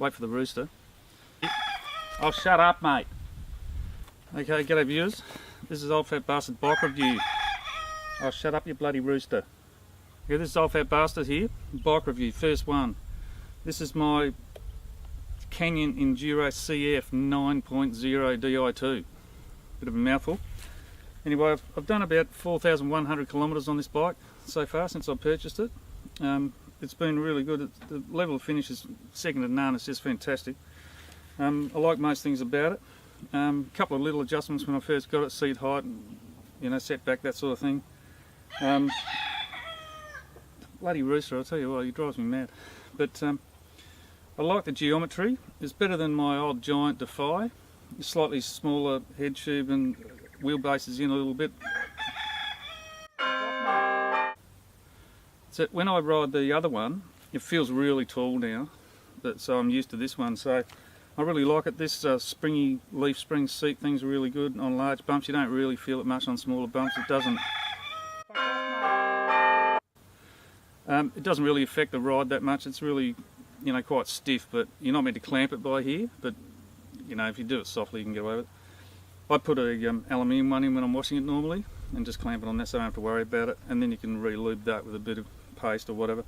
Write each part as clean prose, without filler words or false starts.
Wait for the rooster. Oh, shut up, mate. Okay, g'day viewers. This is Old Fat Bastard bike review. Oh, shut up, you bloody rooster. Yeah, this is Old Fat Bastard here. Bike review, first one. This is my Canyon Enduro CF9.0 Di2. Bit of a mouthful. Anyway, I've done about 4,100 kilometres on this bike so far since I purchased it. It's been really good. The level of finish is second to none. It's just fantastic. I like most things about it. A couple of little adjustments when I first got it, seat height, setback, that sort of thing. Bloody rooster, I'll tell you what, he drives me mad. But I like the geometry. It's better than my old giant Di2. Slightly smaller head tube and wheelbase is in a little bit. So when I ride the other one, it feels really tall now, so I'm used to this one. So I really like it. This springy leaf spring seat thing's really good on large bumps. You don't really feel it much on smaller bumps. It doesn't really affect the ride that much. It's really, quite stiff, but you're not meant to clamp it by here. But if you do it softly, you can get away with it. I put a aluminium one in when I'm washing it normally, and just clamp it on there so I don't have to worry about it. And then you can re-lube that with a bit of paste or whatever.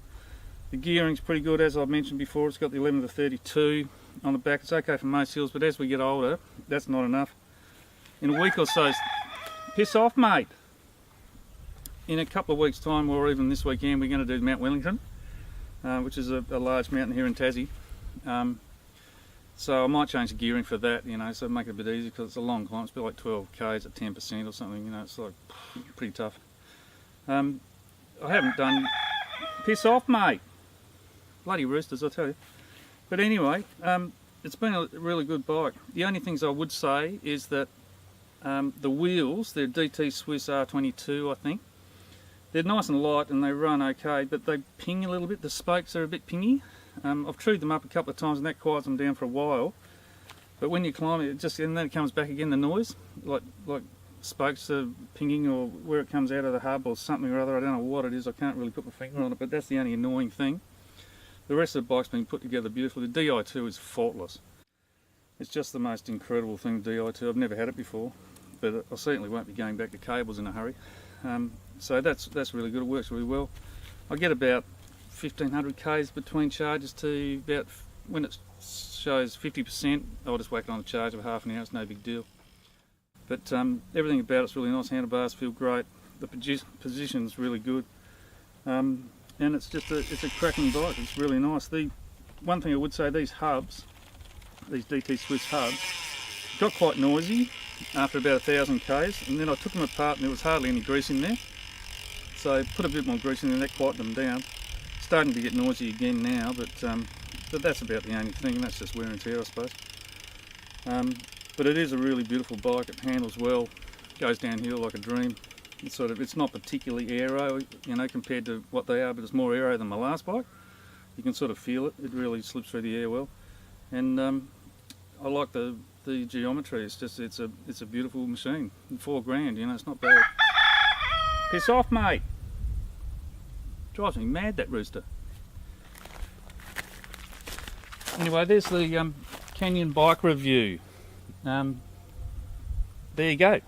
The gearing's pretty good, as I mentioned before. It's got the 11 to 32 on the back. It's okay for most hills, but as we get older, that's not enough. In a week or so, piss off, mate. In a couple of weeks' time, or even this weekend, we're going to do Mount Wellington, which is a large mountain here in Tassie. So I might change the gearing for that, so make it a bit easier, because it's a long climb. It's a bit like 12 k's at 10% or something. It's like pretty tough. I haven't done. Piss off, mate. Bloody roosters, I tell you. But anyway, it's been a really good bike. The only things I would say is that the wheels, they're DT Swiss R22, I think. They're nice and light and they run okay, but they ping a little bit. The spokes are a bit pingy. I've trued them up a couple of times and that quiets them down for a while. But when you climb it, and then it comes back again, the noise, like spokes are pinging, or where it comes out of the hub or something or other. I don't know what it is. I can't really put my finger on it, but that's the only annoying thing. The rest of the bike's been put together beautifully. The Di2 is faultless. It's just the most incredible thing, Di2. I've never had it before, but I certainly won't be going back to cables in a hurry. So that's really good. It works really well. I get about 1,500 k's between charges to about, when it shows 50%, I'll just whack it on a charge of half an hour. It's no big deal. But everything about it's really nice. Handlebars feel great. The position's really good. And it's a cracking bike. It's really nice. The one thing I would say, these hubs, these DT Swiss hubs, got quite noisy after about 1,000 k's, and then I took them apart and there was hardly any grease in there. So I put a bit more grease in there and that quieted them down. Starting to get noisy again now, but that's about the only thing, and that's just wear and tear, I suppose. But it is a really beautiful bike. It handles well, goes downhill like a dream. It's not particularly aero, compared to what they are, but it's more aero than my last bike. You can sort of feel it. It really slips through the air well, and I like the geometry. It's a beautiful machine. $4 grand, it's not bad. Piss off, mate. Drives me mad, that rooster. Anyway, there's the Canyon bike review. There you go.